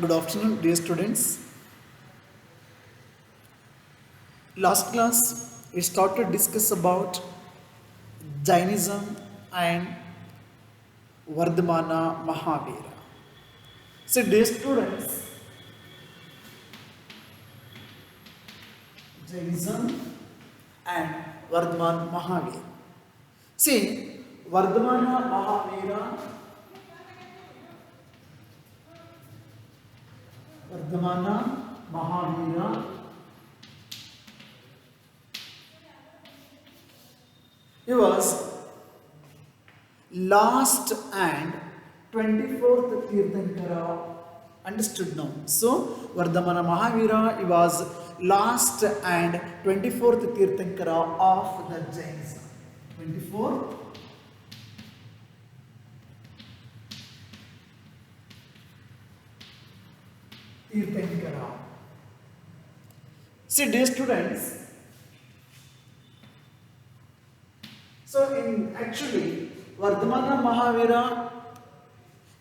Good afternoon, dear students. Last class, we started to discuss about Jainism and Vardhamana Mahavira. So, dear students, Jainism and Vardhamana Mahavira. See, Vardhamana Mahavira, he was last and 24th Tirthankara. Understood now? So, Vardhamana Mahavira, he was last and 24th Tirthankara of the Jainism. 24th Tirthankara. See, dear students, so in actually Vardhamana Mahavira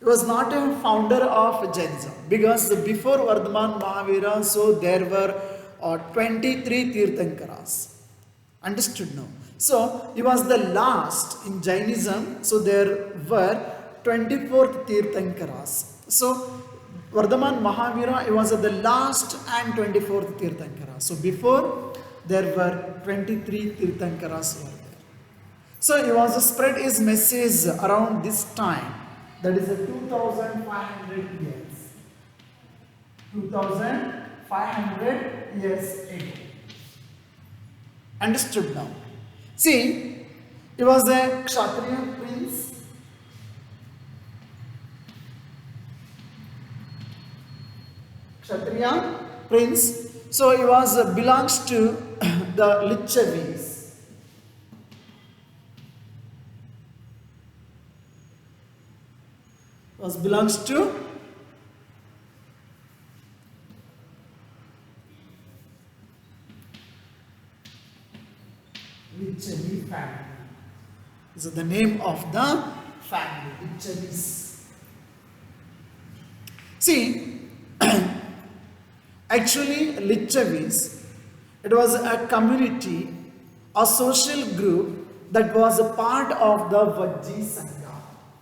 was not a founder of Jainism because before Vardhamana Mahavira, so there were 23 Tirthankaras. Understood now? So he was the last in Jainism, so there were 24th Tirthankaras. So Vardhamana Mahavira, he was the last and 24th Tirthankara. So before there were 23 Tirthankaras were there. So he was spread his message around this time, that is 2500 years. 2500 years ago. Understood now? See, he was a Kshatriya prince. Kshatriya prince. So he was belongs to the Lichavis. Belongs to Lichavi family. This is the name of the family, Lichavis. See, actually Lichavis, it was a community, a social group that was a part of the Vajji Sangha.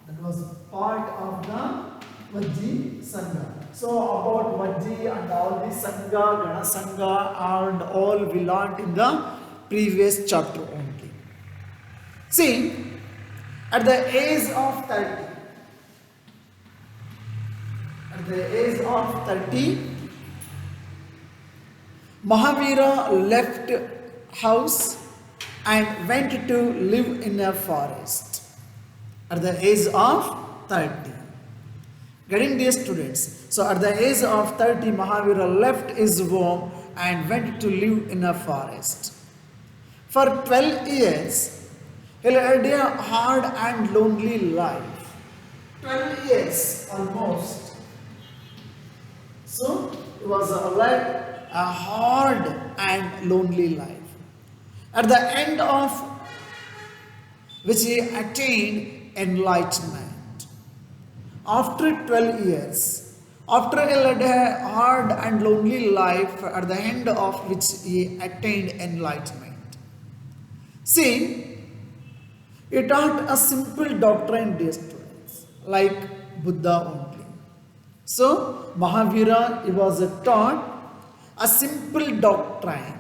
That was part of the Vajji Sangha. So about Vajji and all the Sangha, Gana Sangha and all we learned in the previous chapter only. See, at the age of 30, Mahavira left house and went to live in a forest. At the age of 30. Getting these students. So at the age of 30, Mahavira left his home and went to live in a forest. For 12 years, he led a hard and lonely life. 12 years almost. So he was led a hard and lonely life. At the end of which he attained enlightenment. After 12 years, after he led a hard and lonely life, at the end of which he attained enlightenment. See, he taught a simple doctrine, dear students, like Buddha only. So, Mahavira, he was taught a simple doctrine.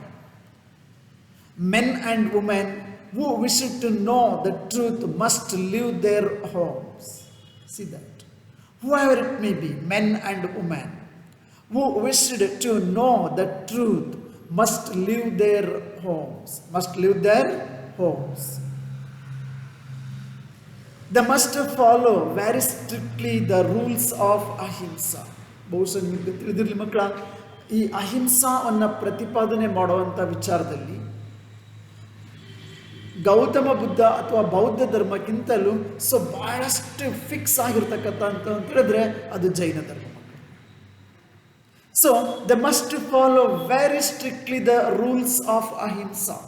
Men and women who wish to know the truth must leave their homes. See that. Whoever it may be, men and women who wish to know the truth must leave their homes. They must follow very strictly the rules of ahimsa. ಬಹುಶಃ ನಿಮಗೆ ತಿಳಿದಿರಲಿ ಮಕ್ಕಳ, ಈ ಅಹಿಂಸಾವನ್ನು ಪ್ರತಿಪಾದನೆ ಮಾಡುವಂಥ ವಿಚಾರದಲ್ಲಿ ಗೌತಮ ಬುದ್ಧ ಅಥವಾ ಬೌದ್ಧ ಧರ್ಮಕ್ಕಿಂತಲೂ ಬಹಳಷ್ಟು ಫಿಕ್ಸ್ ಆಗಿರ್ತಕ್ಕಂಥ ಅಂತ ಹೇಳಿದ್ರೆ ಅದು ಜೈನ ಧರ್ಮ. So they must follow very strictly the rules of ahimsa,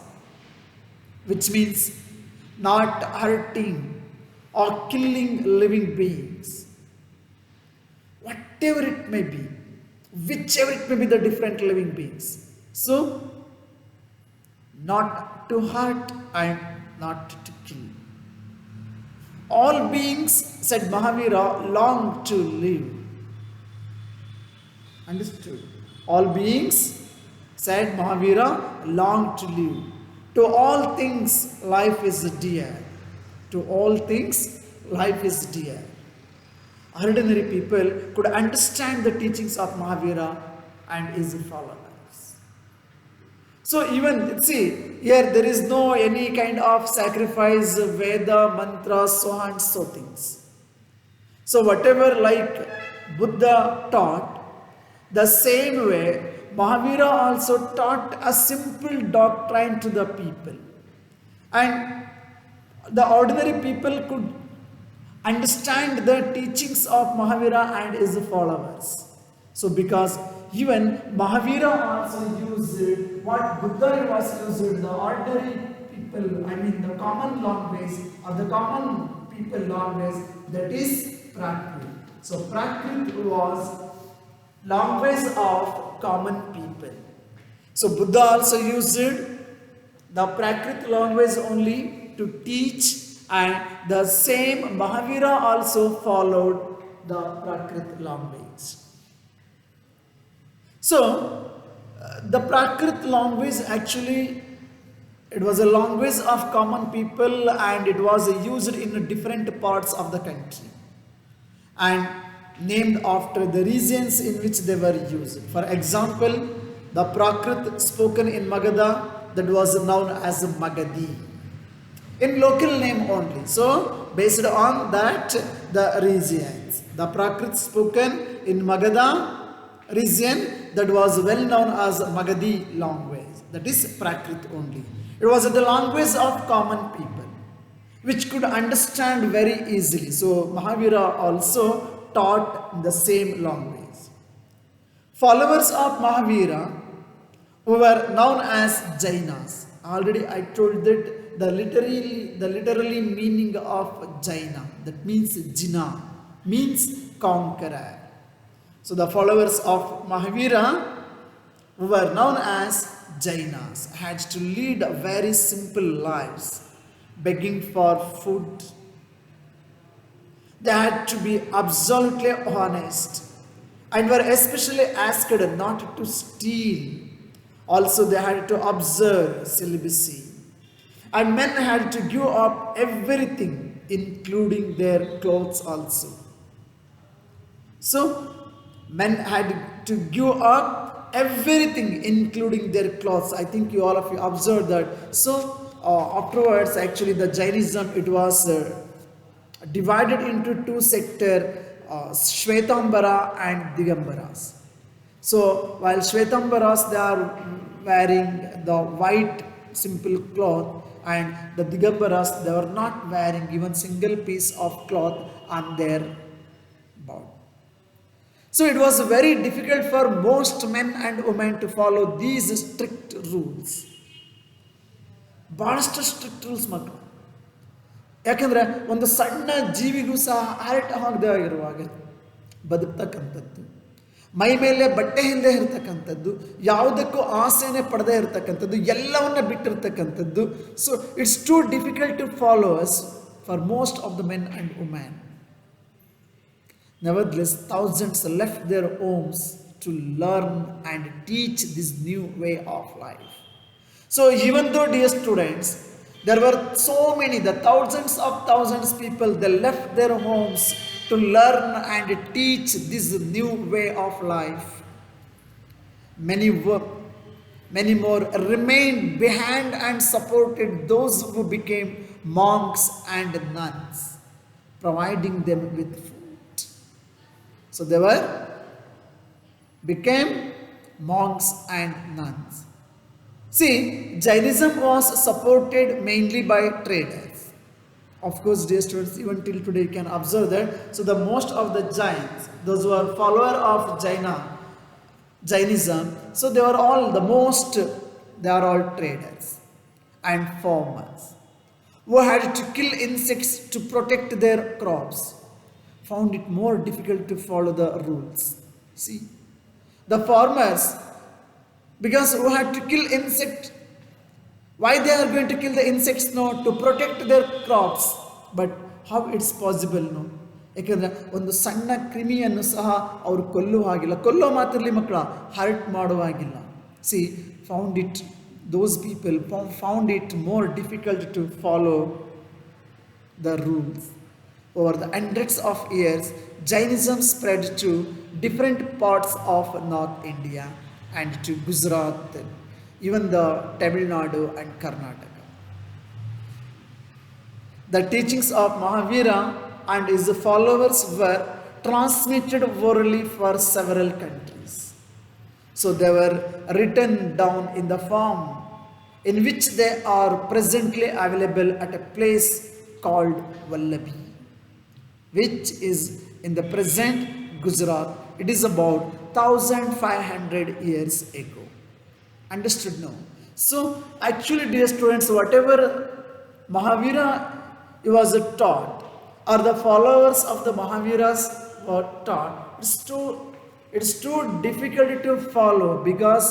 which means not hurting or killing living beings, whatever it may be. whichever it may be the different living beings. So, not to hurt and not to kill. All beings, said Mahavira, long to live. Understood? All beings, said Mahavira, long to live. To all things, life is dear. To all things, life is dear. Ordinary people could understand the teachings of Mahavira and his followers. So even, see, here there is no any kind of sacrifice, Veda, mantra, so on, so things. So whatever like Buddha taught, the same way Mahavira also taught a simple doctrine to the people. And the ordinary people could understand the teachings of Mahavira and his followers. So because even Mahavira also used what Buddha was used, the ordinary people, I mean the common language or the common people language, that is Prakrit. So Prakrit was language of common people. So Buddha also used the Prakrit language only to teach, and the same Mahavira also followed the Prakrit language. So, the Prakrit language actually, it was a language of common people and it was used in different parts of the country and named after the regions in which they were used. For example, the Prakrit spoken in Magadha, that was known as Magadhi, in local name only. So, based on that, the regions. The Prakrit spoken in Magadha region, that was well known as Magadhi language. That is Prakrit only. It was the language of common people, which could understand very easily. So, Mahavira also taught the same language. Followers of Mahavira, who were known as Jainas. Already I told that the literally meaning of Jaina, that means Jina, means conqueror. So the followers of Mahavira, who were known as Jainas, had to lead very simple lives, begging for food. They had to be absolutely honest and were especially asked not to steal. Also, they had to observe celibacy. And men had to give up everything, including their clothes also. So, men had to give up everything, including their clothes. I think all of you observed that. So, afterwards, actually, the Jainism, it was divided into two sectors, Shvetambara and Digambaras. So, while Shvetambaras, they are wearing the white simple cloth, and the Digambaras, they were not wearing even single piece of cloth on their body. So it was very difficult for most men and women to follow these strict rules. ಬಹಳಷ್ಟು strict rules ಮಕ್ಕಳು. ಯಾಕಂದರೆ ಒಂದು ಸಣ್ಣ ಜೀವಿಗೂ ಸಹ heart ಆಗದೆ ಆಗಿರುವಾಗ ಬದುಕ್ತಕ್ಕಂಥದ್ದು, ಮೈ ಮೇಲೆ ಬಟ್ಟೆ ಹಿಂದೆ ಇರ್ತಕ್ಕಂಥದ್ದು, ಯಾವುದಕ್ಕೂ ಆಸೆನೇ ಪಡದೇ ಇರತಕ್ಕಂಥದ್ದು, ಎಲ್ಲವನ್ನ ಬಿಟ್ಟಿರ್ತಕ್ಕಂಥದ್ದು. So it's too difficult to follow as for most of the men and women. Nevertheless, thousands left their homes to learn and teach this new way of life. So even though, dear students, there were so many, the thousands people, they left their homes to learn and teach this new way of life. Many more remained behind and supported those who became monks and nuns, providing them with food. So they became monks and nuns. See, Jainism was supported mainly by traders. Of course, dear students, even till today you can observe that. So the most of the Jains, those who are followers of Jainism, so they are all traders and farmers who had to kill insects to protect their crops. Found it more difficult to follow the rules. See, The farmers, because who had to kill insect, why they are going to kill the insects? No, to protect their crops. But how it's possible? No, ಯಾಕೆಂದರೆ ಒಂದು ಸಣ್ಣ ಕ್ರಿಮಿಯನ್ನು ಸಹ ಅವರು ಕೊಲ್ಲುವ ಹಾಗಿಲ್ಲ, ಕೊಲ್ಲೋ ಮಾತ್ರಲಿ ಮಕ್ಕಳ ಹರ್ಟ್ ಮಾಡುವಾಗಿಲ್ಲ. She found it, those people found it more difficult to follow the rules. Over the hundreds of years, Jainism spread to different parts of North India and to Gujarat, even the Tamil Nadu and Karnataka. The teachings of Mahavira and his followers were transmitted orally for several countries. So they were written down in the form in which they are presently available at a place called Vallabhi, which is in the present Gujarat. It is about 1500 years ago. Understood now? So actually, dear students, whatever Mahavira was taught, or the followers of the Mahaviras were taught, it's too difficult to follow, because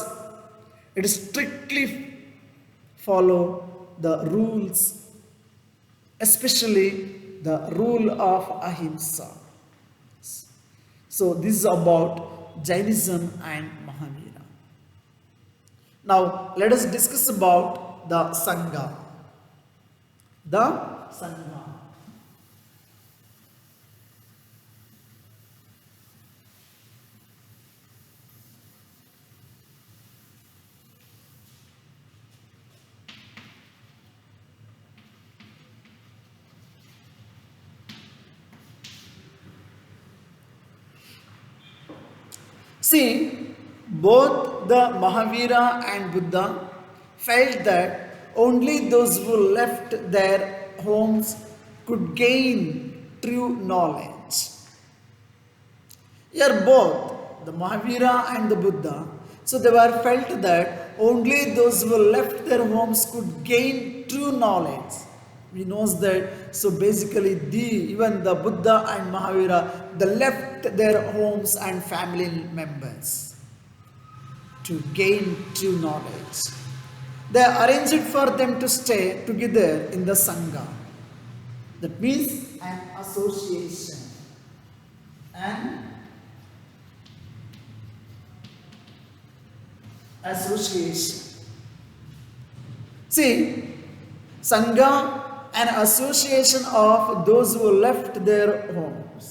it strictly follow the rules, especially the rule of ahimsa. So this is about Jainism and Mahavira. Now let us discuss about the Sangha. The Sangha. See, both the Mahavira and Buddha felt that only those who left their homes could gain true knowledge. Here both the Mahavira and the Buddha, so they were felt that only those who left their homes could gain true knowledge. We know that, so basically even the Buddha and Mahavira, they left their homes and family members to gain true knowledge. They arranged for them to stay together in the Sangha. That means an association. An association. See, Sangha, an association of those who left their homes.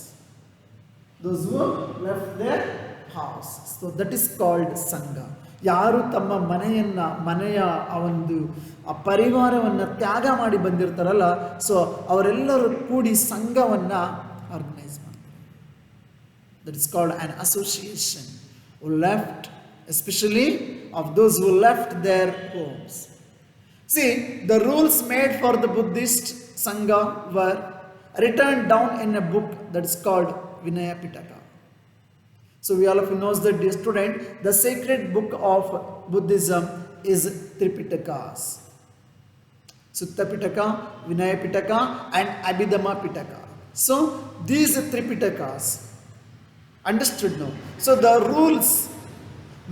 Those who left their house. So that is called Sangha. ಯಾರು ತಮ್ಮ ಮನೆಯ ಆ ಒಂದು ಪರಿವಾರವನ್ನು ತ್ಯಾಗ ಮಾಡಿ ಬಂದಿರ್ತಾರಲ್ಲ, so ಅವರೆಲ್ಲರೂ ಕೂಡಿ ಸಂಘವನ್ನು ಆರ್ಗನೈಸ್ ಮಾಡ್ತಾರೆ. That is called an association. Who left, especially of those who left their homes. See, the rules made for the Buddhist Sangha were written down in a book that is called Vinaya Pitaka. So we all of you knows that, dear student, the sacred book of Buddhism is Tripitakas. Sutta Pitaka, Vinaya Pitaka and Abhidhamma Pitaka. So these Tripitakas, understood now? So the rules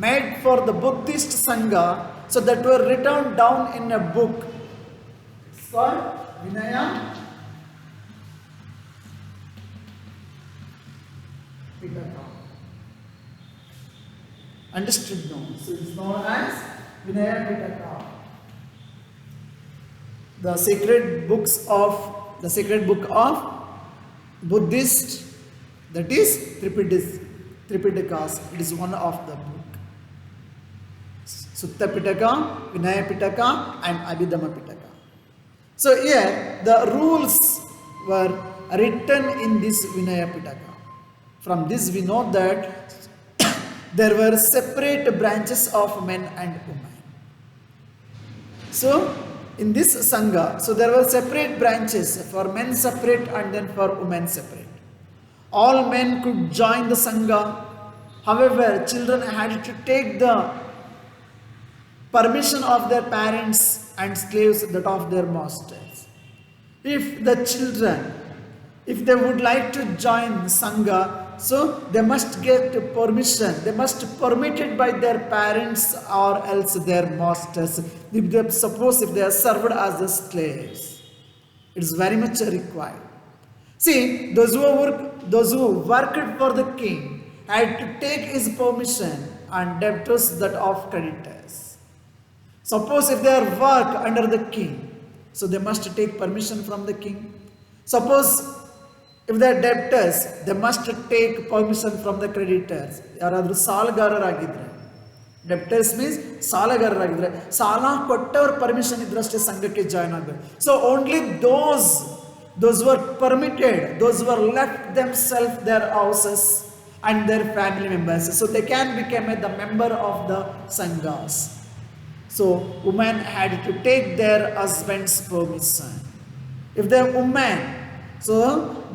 made for the Buddhist Sangha, so that were written down in a book, it's called Vinaya Pitaka. Understood now? So it's known as Vinaya Pitaka. The sacred book of Buddhist, that is Tripitakas. It is one of the book. Sutta Pitaka, Vinaya Pitaka and Abhidhamma Pitaka. So here the rules were written in this Vinaya Pitaka. From this we know that there were separate branches of men and women. So in this Sangha, so there were separate branches, for men separate and then for women separate. All men could join the Sangha. However, children had to take the permission of their parents and slaves that of their masters. If the children, if they would like to join Sangha, so they must get permission. They must permitted by their parents or else their masters. Suppose if they are served as the slaves, it is very much required. See, those who worked for the king had to take his permission and debtors that of creditors. Suppose if they are work under the king, so they must take permission from the king. Suppose if they are debtors, they must take permission from the creditors. ಯಾರಾದರೂ ಸಾಲಗಾರರಾಗಿದ್ದರೆ, ಡೆಪ್ಟರ್ಸ್ means ಸಾಲಗಾರರಾಗಿದ್ದರೆ, ಸಾಲ ಕೊಟ್ಟವ್ರ permission ಇದ್ರಷ್ಟೇ ಸಂಘಕ್ಕೆ join ಆಗಬೇಕು. So only those were permitted, those were left themselves their houses and their family members, so they can become the member of the sanghas. So women had to take their husband's permission. If they are women, so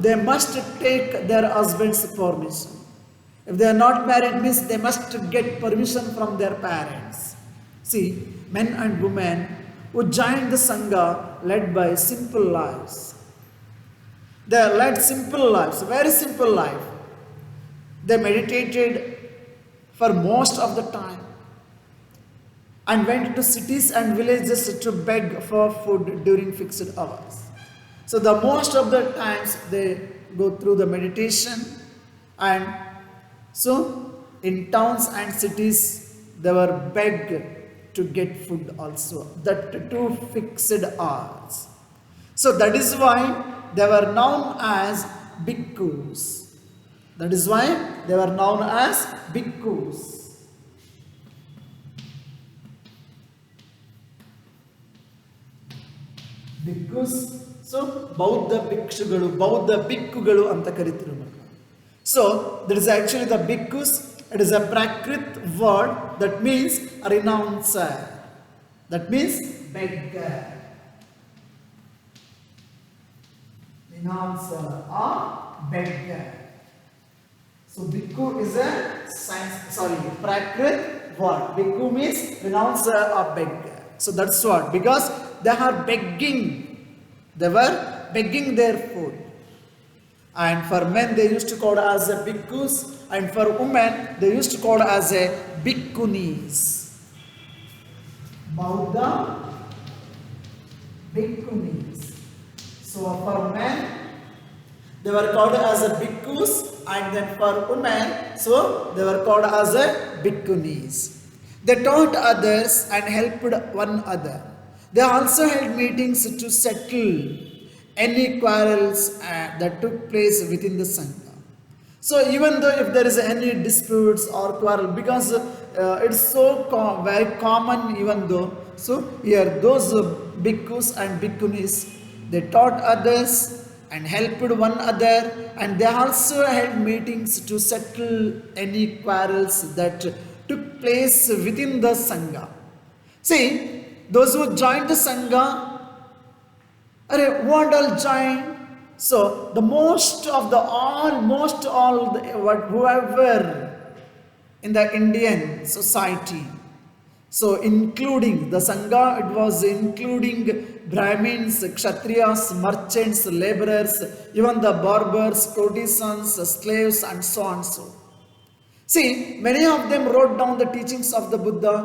they must take their husband's permission. If they are not married, means they must get permission from their parents. See, men and women who joined the sangha led by simple lives. They led simple lives, very simple life. They meditated for most of the time and went to cities and villages to beg for food during fixed hours. So the most of the times they go through the meditation, and so in towns and cities they were begged to get food also, that to fixed hours. So that is why they were known as bhikkhus. That is why they were known as bhikkhus. Bhikkhus, so ಬೌದ್ಧ ಭಿಕ್ಷುಗಳು, ಬೌದ್ಧ ಭಿಕ್ಕುಗಳು ಅಂತ ಕರೀತಿರು. So there is actually the bhikkhus. It is a Prakrit word that means renouncer. That means beggar. Renouncer or beggar. So bhikkhu is a Prakrit word. Bhikkhu means renouncer or beggar. So that's what, because they are begging. They were begging their food. And for men they used to call as a bhikkhus, and for women they used to call as a bhikkhunis. Bauddha bhikkhunis. So for men they were called as a bhikkhus, and then for women, so they were called as a bhikkhunis. They taught others and helped one another. They also held meetings to settle any quarrels that took place within the sangha. So even though if there is any disputes or quarrel, because it's so very common, even though, so here those bhikkhus and bhikkhunis, they taught others and helped one another, and they also held meetings to settle any quarrels that took place within the sangha. See, those who joined the sangha, what all joined? So the whoever in the Indian society, so including the sangha, it was including Brahmins, Kshatriyas, merchants, laborers, even the barbers, courtesans, slaves, and so on. So see, many of them wrote down the teachings of the Buddha,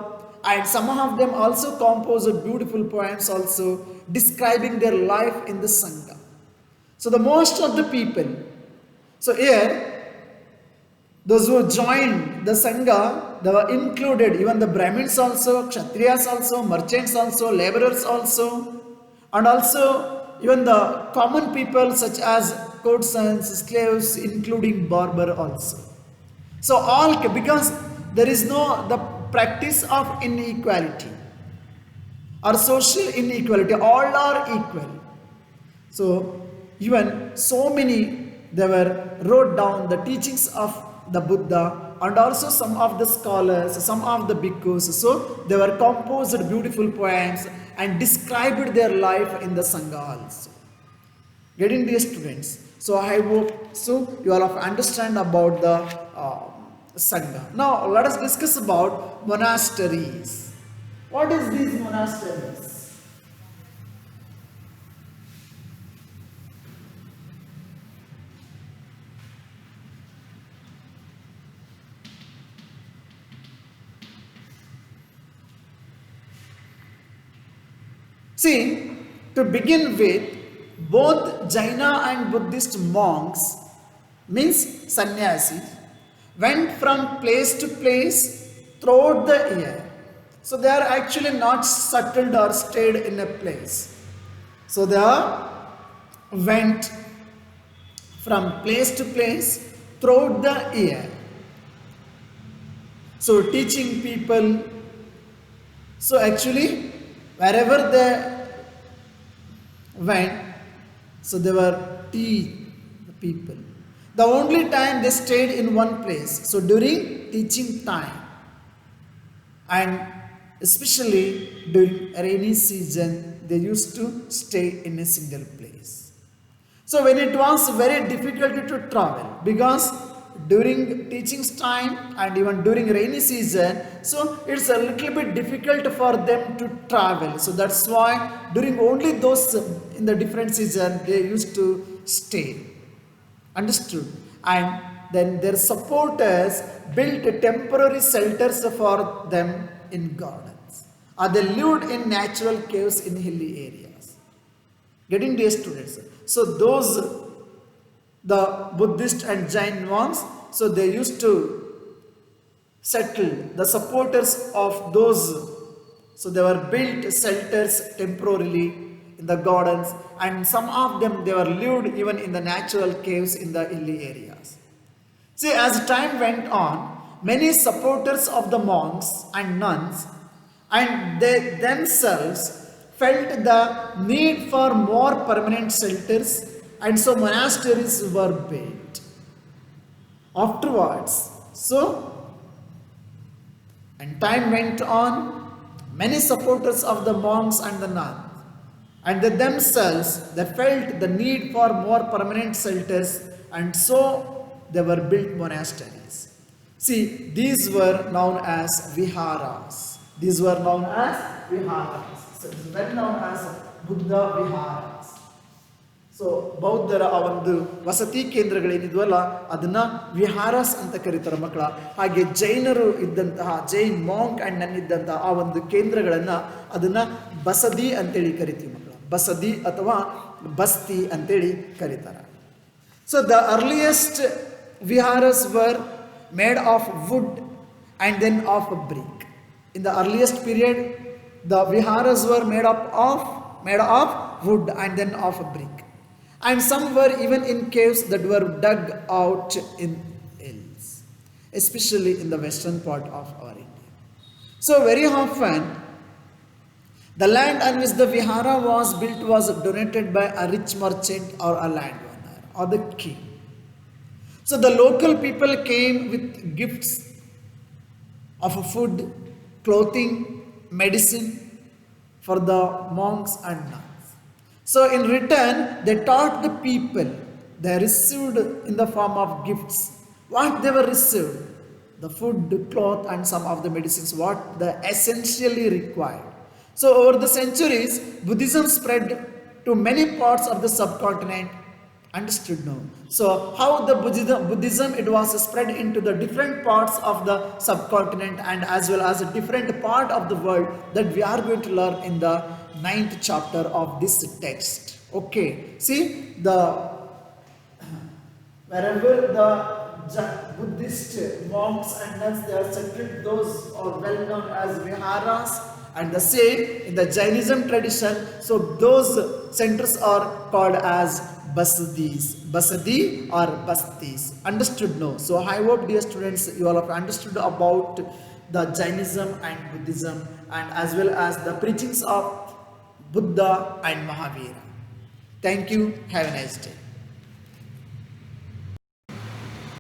and some of them also composed beautiful poems also describing their life in the sangha. So the most of the people, so here those who joined the sangha, they were included even the Brahmins also, Kshatriyas also, merchants also, laborers also, and also even the common people such as courtesans, slaves, including barber also. So all, because there is no the practice of inequality or social inequality, all are equal. So even so many, they were wrote down the teachings of the Buddha, and also some of the scholars, some of the bhikkhus, so they were composed beautiful poems and described their life in the sangha also. Getting these students, so I hope so you all have understand about the sangha. Now let us discuss about monasteries. What is these monasteries? See, to begin with, both Jaina and Buddhist monks, means sannyasis, went from place to place throughout the year. So they are actually not settled or stayed in a place. So they went from place to place throughout the year. So teaching people. So actually, wherever they went, so they were teach the people. The only time they stayed in one place, so during teaching time, and especially during rainy season, they used to stay in a single place. So when it was very difficult to travel, because during teaching time and even during rainy season, so it's a little bit difficult for them to travel. So that's why during only those in the different season they used to stay. Understood? And then their supporters built temporary shelters for them in gardens, or they lived in natural caves in hilly areas. Getting dear students, so those the Buddhist and Jain monks, so they used to settle the supporters of those, so they were built shelters temporarily in the gardens, and some of them they were lived even in the natural caves in the hilly areas. See, as time went on, many supporters of the monks and nuns and they themselves felt the need for more permanent shelters, and so monasteries were built. Afterwards, so, and time went on, many supporters of the monks and the nuns, and they themselves, they felt the need for more permanent shelters, and so they were built monasteries. See, these were known as viharas. These were known as viharas. So it's well known as Buddha viharas. So ಬೌದ್ಧರ ಆ ಒಂದು ವಸತಿ ಕೇಂದ್ರಗಳೇನಿದ್ವಲ್ಲ ಅದನ್ನ ವಿಹಾರಸ್ ಅಂತ ಕರೀತಾರೆ ಮಕ್ಕಳ. ಹಾಗೆ ಜೈನರು ಇದ್ದಂತಹ ಜೈನ್ ಮಾಂಕ್ ಅಂಡ್ ನನ್ ಇದ್ದಂತಹ ಆ ಒಂದು ಕೇಂದ್ರಗಳನ್ನ ಅದನ್ನ ಬಸದಿ ಅಂತೇಳಿ ಕರಿತೀವಿ ಮಕ್ಕಳ. ಬಸದಿ ಅಥವಾ ಬಸ್ತಿ ಅಂತೇಳಿ ಕರೀತಾರೆ. So the earliest viharas were made of wood and then of brick. In the earliest period, the viharas were made of wood and then of brick. And some were even in caves that were dug out in hills, especially in the western part of our India. So very often, the land on which the vihara was built was donated by a rich merchant or a landowner or the king. So the local people came with gifts of food, clothing, medicine for the monks and nuns. So in return, they taught the people. They received in the form of gifts. What they were received? The food, cloth and some of the medicines, what they essentially required. So over the centuries, Buddhism spread to many parts of the subcontinent. Understood now? So how the Buddhism it was spread into the different parts of the subcontinent and as well as a different part of the world, that we are going to learn in the 9th chapter of this text. Okay, see, the wherever the Buddhist monks and nuns they are settled, those are well known as viharas, and the same in the Jainism tradition, so those centers are called as basadis, basadi or bastis. Understood no? So I hope dear students you all have understood about the Jainism and Buddhism and as well as the preachings of Buddha and Mahavira. Thank you. Have a nice day.